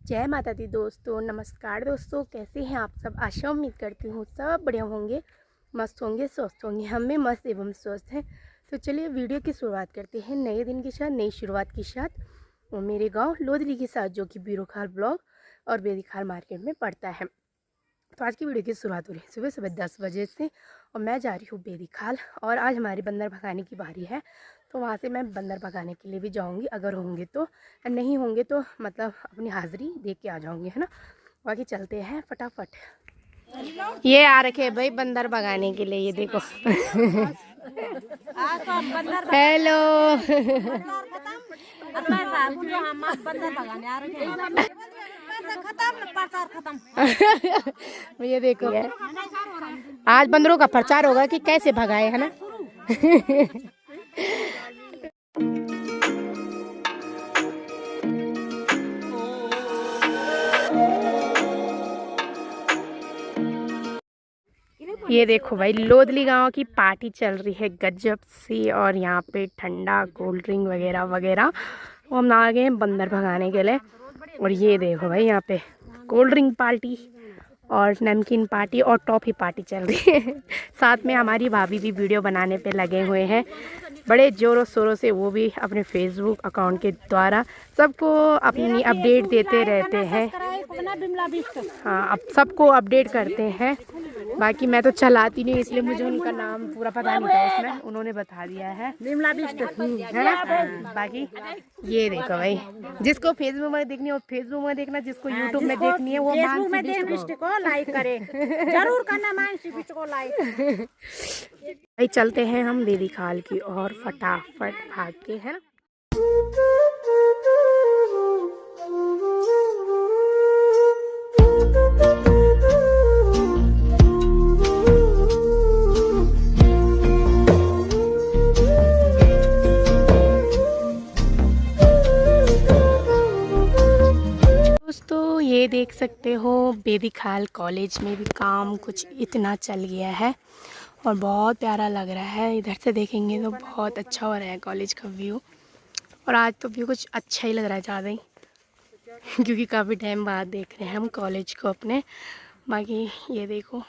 जय माता दी दोस्तों, नमस्कार दोस्तों। कैसे हैं आप सब? आशा उम्मीद करती हूँ सब बढ़िया होंगे, मस्त होंगे, स्वस्थ होंगे। हम भी मस्त एवं स्वस्थ हैं। तो चलिए वीडियो की शुरुआत करते हैं नए दिन के साथ, नई शुरुआत के साथ। और मेरे गांव लोधली के साथ, जो कि बीरोखाल ब्लॉक और बेदीखाल मार्केट में पड़ता है। तो आज की वीडियो की शुरुआत हो रही है सुबह सुबह 10 बजे से, और मैं जा रही हूँ बेदीखाल। और आज हमारी बंदर भगाने की बारी है, तो वहाँ से मैं बंदर भगाने के लिए भी जाऊँगी, अगर होंगे तो। नहीं होंगे तो मतलब अपनी हाज़िरी दे के आ जाऊँगी, है ना। बाकी चलते हैं फटाफट। ये आ रखे भाई बंदर भगाने के लिए, ये देखो। हेलो। ये देखो, आज बंदरों का प्रचार होगा कि कैसे भगाए, है ना। ये देखो भाई, लोधली गांव की पार्टी चल रही है गजब सी, और यहाँ पे ठंडा कोल्ड ड्रिंक वगैरह वगैरह। हम आ गए हैं बंदर भगाने के लिए। और ये देखो भाई, यहाँ पे कोल्ड ड्रिंक पार्टी और नमकीन पार्टी और टॉफ़ी पार्टी चल रही है। साथ में हमारी भाभी भी वीडियो बनाने पे लगे हुए हैं बड़े ज़ोरों शोरों से। वो भी अपने फेसबुक अकाउंट के द्वारा सबको अपनी अपडेट देते रहते हैं। हाँ, अब सबको अपडेट करते हैं। बाकी मैं तो चलाती नहीं, इसलिए मुझे उनका नाम पूरा पता नहीं था, उसमें उन्होंने बता दिया है, है ना। बाकी ये देखो भाई, जिसको फेसबुक में देखनी है वो फेसबुक में देखना, जिसको यूट्यूब में देखनी है वो मानसी को लाइक करे। जरूर करना मानसी को लाइक। भाई चलते हैं हम बेदीखाल की और फटाफट भाग के, है ना। दोस्तों ये देख सकते हो, बेदीखाल कॉलेज में भी काम कुछ इतना चल गया है और बहुत प्यारा लग रहा है। इधर से देखेंगे तो बहुत अच्छा हो रहा है कॉलेज का व्यू। और आज तो व्यू कुछ अच्छा ही लग रहा है ज़्यादा ही, क्योंकि काफ़ी टाइम बाद देख रहे हैं हम कॉलेज को अपने। बाकी ये देखो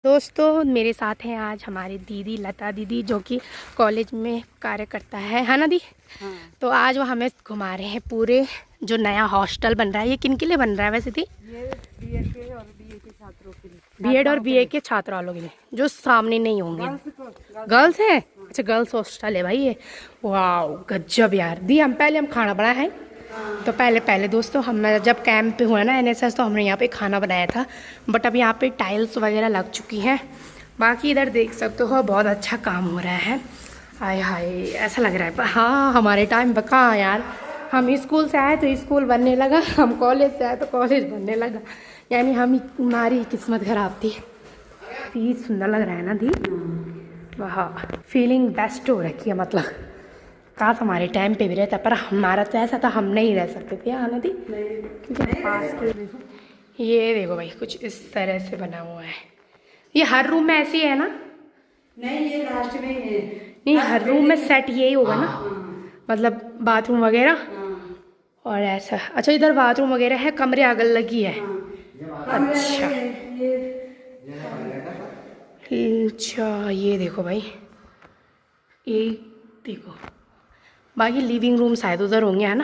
दोस्तों, मेरे साथ हैं आज हमारी दीदी लता दीदी, जो कि कॉलेज में कार्य करता है ना दी। हाँ। तो आज वो हमें घुमा रहे हैं पूरे जो नया हॉस्टल बन रहा है। ये किन के लिए बन रहा है वैसे दी? ये बीएड के और बीए के छात्रों के लिए। बीएड और बीए के छात्र वालों के लिए, जो सामने नहीं होंगे। गर्ल्स है? अच्छा, गर्ल्स हॉस्टल है भाई ये। वाह गजब यार दी। हम खाना बनाया है। तो पहले दोस्तों, हम जब कैंप पे हुआ ना एनएसएस, तो हमने यहाँ पे खाना बनाया था। बट अब यहाँ पे टाइल्स वगैरह लग चुकी हैं। बाकी इधर देख सकते हो बहुत अच्छा काम हो रहा है। हाय हाय, ऐसा लग रहा है। हाँ, हमारे टाइम पर कहाँ यार, हम स्कूल से आए तो स्कूल बनने लगा, हम कॉलेज से आए तो कॉलेज बनने लगा। यानी हमारी किस्मत खराब थी। ये सुंदर लग रहा है ना दी। वाह, फीलिंग बेस्ट हो रखी है। मतलब काश हमारे टाइम पे भी रहता, पर हमारा तो ऐसा था, हम नहीं रह सकते थे यहाँ दी, क्योंकि पास के। ये देखो भाई, कुछ इस तरह से बना हुआ है। ये हर रूम में ऐसे ही है ना? नहीं, ये लास्ट में है। नहीं, हर रूम में सेट यही होगा ना, मतलब बाथरूम वगैरह और ऐसा। अच्छा, इधर बाथरूम वगैरह है, कमरे अगल लगी है। अच्छा अच्छा, ये देखो भाई, ये देखो। बाकी लिविंग रूम शायद उधर होंगे, है ना।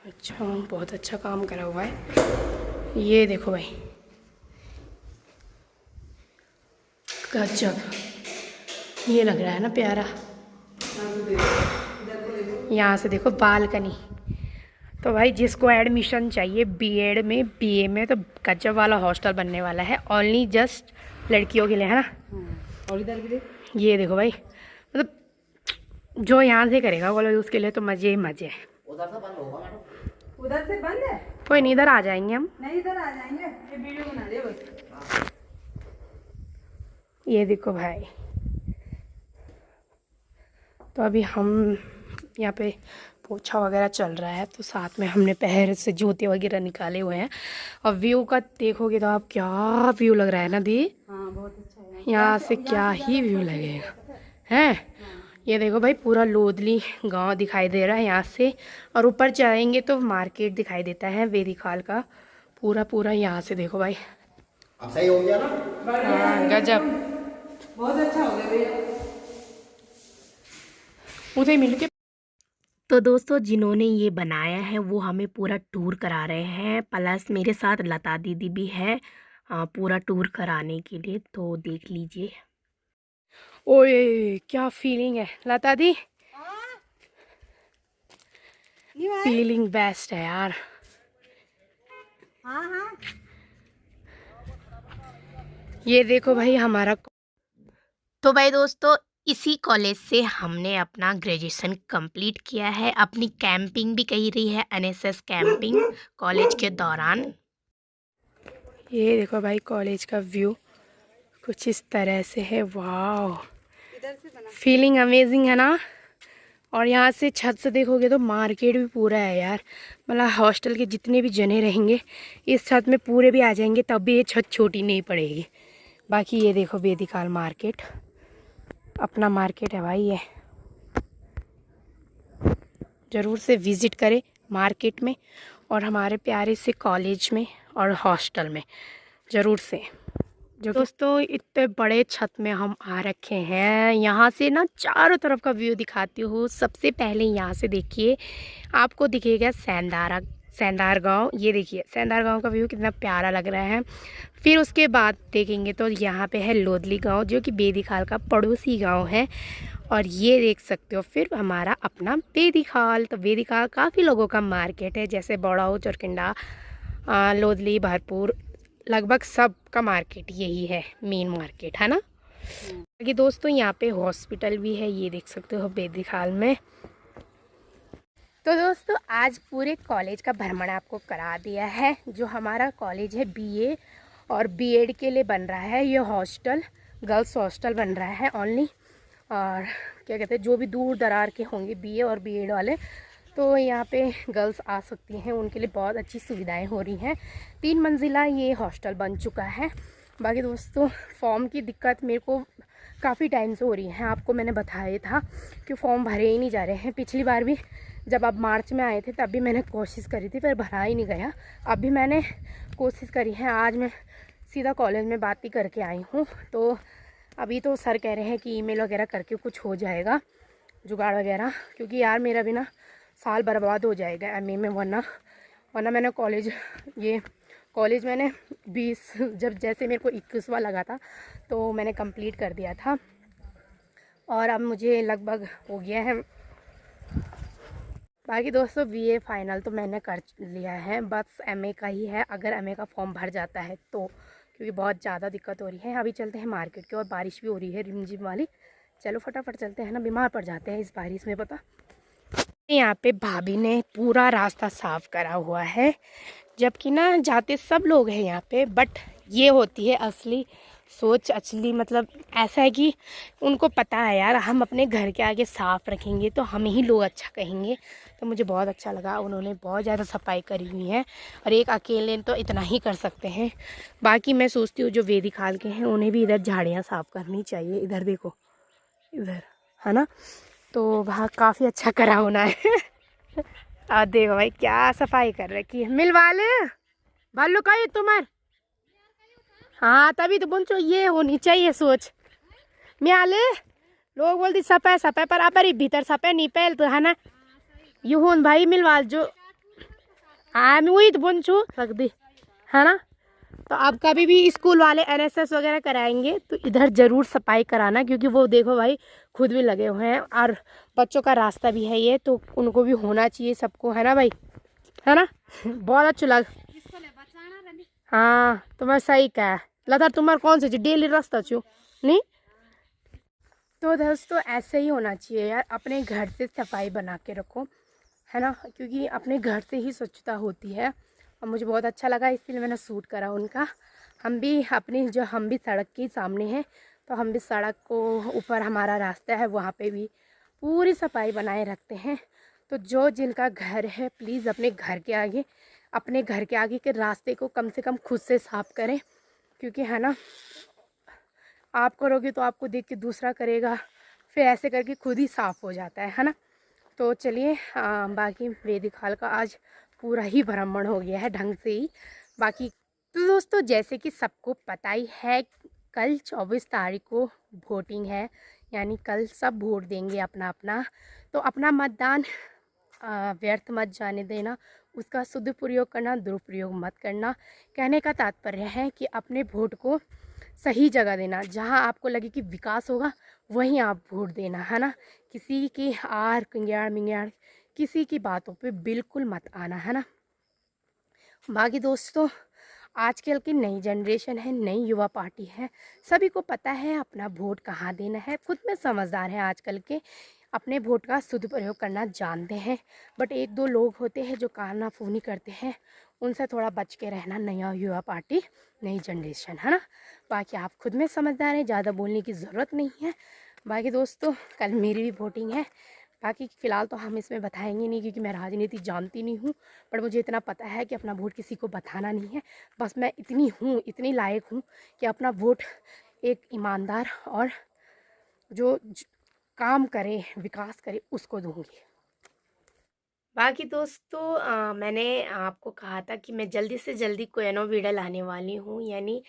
अच्छा, बहुत अच्छा काम करा हुआ है। ये देखो भाई, गजब। ये लग रहा है ना प्यारा। यहाँ से देखो बालकनी। तो भाई जिसको एडमिशन चाहिए बीएड में, बीए में, तो गजब वाला हॉस्टल बनने वाला है। ओनली जस्ट लड़कियों के लिए, है ना। और इधर भी ये देखो भाई, मतलब जो यहाँ से करेगा कॉलेज, उसके लिए तो मजे ही मजे है। उधर से बंद होगा मैडम। उधर से बंद है? कोई नहीं, इधर आ जाएंगे हम। नहीं, इधर आ जाएंगे, ये वीडियो बना दे बस। ये देखो भाई, तो अभी हम यहाँ पे पोछा वगैरह चल रहा है, तो साथ में हमने पैर से जूते वगैरह निकाले हुए हैं। और व्यू का देखोगे तो आप, क्या व्यू लग रहा है ना दी। हाँ, बहुत अच्छा है। यहाँ से क्या ही व्यू लगेगा है। ये देखो भाई पूरा लोदली गांव दिखाई दे रहा है यहाँ से, और ऊपर जाएंगे तो मार्केट दिखाई देता है वेदीखाल का पूरा पूरा। यहाँ से देखो भाई, अब सही हो गया ना? हाँ गजब, बहुत अच्छा हो गया भैया। उधर मिल के। तो दोस्तों जिन्होंने ये बनाया है वो हमें पूरा टूर करा रहे हैं, प्लस मेरे साथ लता दीदी भी है पूरा टूर कराने के लिए, तो देख लीजिए। ओए क्या फीलिंग है लता दी, फीलिंग बेस्ट है यार। हाँ हाँ ये देखो भाई हमारा, तो भाई दोस्तों इसी कॉलेज से हमने अपना ग्रेजुएशन कंप्लीट किया है। अपनी कैंपिंग भी कही रही है, एनएसएस कैंपिंग कॉलेज के दौरान। ये देखो भाई कॉलेज का व्यू कुछ इस तरह से है। वाह, इधर से बना। फीलिंग अमेजिंग है ना। और यहाँ से छत से देखोगे तो मार्केट भी पूरा है यार, मतलब हॉस्टल के जितने भी जने रहेंगे इस छत में पूरे भी आ जाएंगे, तब भी ये छत छोटी नहीं पड़ेगी। बाकी ये देखो वेदीखाल मार्केट, अपना मार्केट है भाई ये, ज़रूर से विज़िट करें मार्केट में और हमारे प्यारे से कॉलेज में और हॉस्टल में ज़रूर से। जो दोस्तों इतने बड़े छत में हम आ रखे हैं, यहाँ से ना चारों तरफ का व्यू दिखाती हूँ। सबसे पहले यहाँ से देखिए, आपको दिखेगा सैंदार गांव। ये देखिए सैंदार गांव का व्यू कितना प्यारा लग रहा है। फिर उसके बाद देखेंगे तो यहाँ पे है लोदली गांव, जो कि वेदीखाल का पड़ोसी गांव है। और ये देख सकते हो फिर हमारा अपना वेदीखाल। तो वेदीखाल काफ़ी लोगों का मार्केट है, जैसे बड़ाऊ, चरकिंडा, लोदली, भरपूर, लगभग सब का मार्केट यही है, मेन मार्केट है ना। बाकी दोस्तों यहाँ पे हॉस्पिटल भी है, ये देख सकते हो वेदीखाल में। तो दोस्तों आज पूरे कॉलेज का भ्रमण आपको करा दिया है। जो हमारा कॉलेज है बीए और बीएड के लिए बन रहा है, ये हॉस्टल गर्ल्स हॉस्टल बन रहा है ओनली। और क्या कहते हैं, जो भी दूर दरार के होंगे बीए और बीएड वाले, तो यहाँ पे गर्ल्स आ सकती हैं, उनके लिए बहुत अच्छी सुविधाएं हो रही हैं। 3 मंजिला ये हॉस्टल बन चुका है। बाकी दोस्तों फॉर्म की दिक्कत मेरे को काफ़ी टाइम से हो रही है, आपको मैंने बताया था कि फॉर्म भरे ही नहीं जा रहे हैं। पिछली बार भी जब आप मार्च में आए थे तब भी मैंने कोशिश करी थी, पर भरा ही नहीं गया। अब भी मैंने कोशिश करी है, आज मैं सीधा कॉलेज में बात ही करके आई हूँ। तो अभी तो सर कह रहे हैं कि ईमेल वगैरह करके कुछ हो जाएगा जुगाड़ वगैरह, क्योंकि यार मेरा भी ना साल बर्बाद हो जाएगा एमए में, वरना मैंने कॉलेज मैंने 20 जब जैसे मेरे को 21वां लगा था तो मैंने कंप्लीट कर दिया था, और अब मुझे लगभग हो गया है। बाकी दोस्तों बीए फाइनल तो मैंने कर लिया है, बस एमए का ही है, अगर एमए का फॉर्म भर जाता है तो, क्योंकि बहुत ज़्यादा दिक्कत हो रही है। अभी चलते हैं मार्केट की, और बारिश भी हो रही है रिमझिम वाली। चलो फटाफट चलते हैं ना, बीमार पड़ जाते हैं इस बारिश में पता। यहाँ पे भाभी ने पूरा रास्ता साफ करा हुआ है, जबकि ना जाते सब लोग हैं यहाँ पे, बट ये होती है असली सोच, असली मतलब ऐसा है कि उनको पता है यार हम अपने घर के आगे साफ रखेंगे तो हमें ही लोग अच्छा कहेंगे। तो मुझे बहुत अच्छा लगा, उन्होंने बहुत ज़्यादा सफाई करी हुई है, और एक अकेले तो इतना ही कर सकते हैं। बाकी मैं सोचती हूँ जो वेदीखाल के हैं उन्हें भी इधर झाड़ियाँ साफ़ करनी चाहिए। इधर देखो, इधर है ना, तो वहाँ काफ़ी अच्छा करा होना है। और देखो भाई क्या सफाई कर रखी है। मिलवा ले भालू का ये तुम्हार, हाँ तभी तो बोलचो ये होनी चाहिए सोच। मैं आले लोग बोलती सपे पर आप भीतर सपे नहीं पहल तो है ना, यू होन भाई मिलवा जो, हाँ मैं वही तो बोलचू सकती है ना। तो अब कभी भी स्कूल वाले एनएसएस वगैरह कराएंगे तो इधर ज़रूर सफाई कराना, क्योंकि वो देखो भाई खुद भी लगे हुए हैं, और बच्चों का रास्ता भी है ये, तो उनको भी होना चाहिए सबको, है ना भाई, है ना। बहुत अच्छा लग, हाँ तुम्हारा सही कहा लता, तुम्हारा कौन सा डेली रास्ता छू नहीं। तो दोस्तों ऐसे ही होना चाहिए यार, अपने घर से सफाई बना के रखो, है ना, क्योंकि अपने घर से ही स्वच्छता होती है। और मुझे बहुत अच्छा लगा इसलिए मैंने शूट करा उनका। हम भी सड़क के सामने हैं, तो हम भी सड़क को ऊपर हमारा रास्ता है, वहाँ पे भी पूरी सफाई बनाए रखते हैं। तो जो जिनका घर है प्लीज़ अपने घर के आगे के रास्ते को कम से कम खुद से साफ़ करें, क्योंकि है ना आप करोगे तो आपको देख के दूसरा करेगा, फिर ऐसे करके खुद ही साफ़ हो जाता है ना। तो चलिए बाकी वैदिक हॉल का आज पूरा ही भ्रमण हो गया है ढंग से ही। बाकी तो दोस्तों जैसे कि सबको पता ही है, कल 24 तारीख को वोटिंग है, यानी कल सब वोट देंगे अपना अपना। तो अपना मतदान व्यर्थ मत जाने देना, उसका सदुपयोग करना, दुरुपयोग मत करना। कहने का तात्पर्य है कि अपने वोट को सही जगह देना, जहां आपको लगे कि विकास होगा वहीं आप वोट देना, है ना। किसी की आर कंग्याड़ मिंग्याड़ किसी की बातों पे बिल्कुल मत आना, है ना। बाकी दोस्तों आजकल की नई जनरेशन है, नई युवा पार्टी है, सभी को पता है अपना वोट कहाँ देना है, खुद में समझदार हैं आजकल के, अपने वोट का सदुपयोग करना जानते हैं। बट एक दो लोग होते हैं जो कानाफूनी करते हैं, उनसे थोड़ा बच के रहना, नया युवा पार्टी नई जनरेशन, है ना। बाकी आप खुद में समझदार हैं, ज़्यादा बोलने की ज़रूरत नहीं है। बाकी दोस्तों कल मेरी भी वोटिंग है, बाकी फ़िलहाल तो हम इसमें बताएंगे नहीं क्योंकि मैं राजनीति जानती नहीं हूँ। पर मुझे इतना पता है कि अपना वोट किसी को बताना नहीं है। बस मैं इतनी लायक हूँ कि अपना वोट एक ईमानदार और जो काम करे, विकास करे, उसको दूँगी। बाकी दोस्तों मैंने आपको कहा था कि मैं जल्दी से जल्दी कोई नो वीडियो लाने वाली हूँ, यानी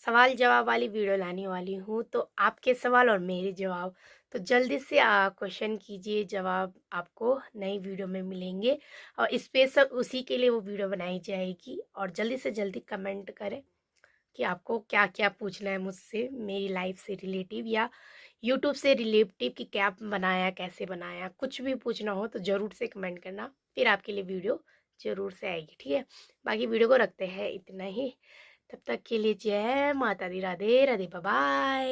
सवाल जवाब वाली वीडियो लाने वाली हूँ। तो आपके सवाल और मेरे जवाब, तो जल्दी से क्वेश्चन कीजिए, जवाब आपको नई वीडियो में मिलेंगे और स्पेशल उसी के लिए वो वीडियो बनाई जाएगी। और जल्दी से जल्दी कमेंट करें कि आपको क्या क्या पूछना है मुझसे, मेरी लाइफ से रिलेटिव या यूट्यूब से रिलेटिव, कि क्या बनाया, कैसे बनाया, कुछ भी पूछना हो तो ज़रूर से कमेंट करना, फिर आपके लिए वीडियो ज़रूर से आएगी, ठीक है। बाकी वीडियो को रखते हैं इतना ही, तब तक के लिए जय माता दी, राधे राधे, बाय बाय।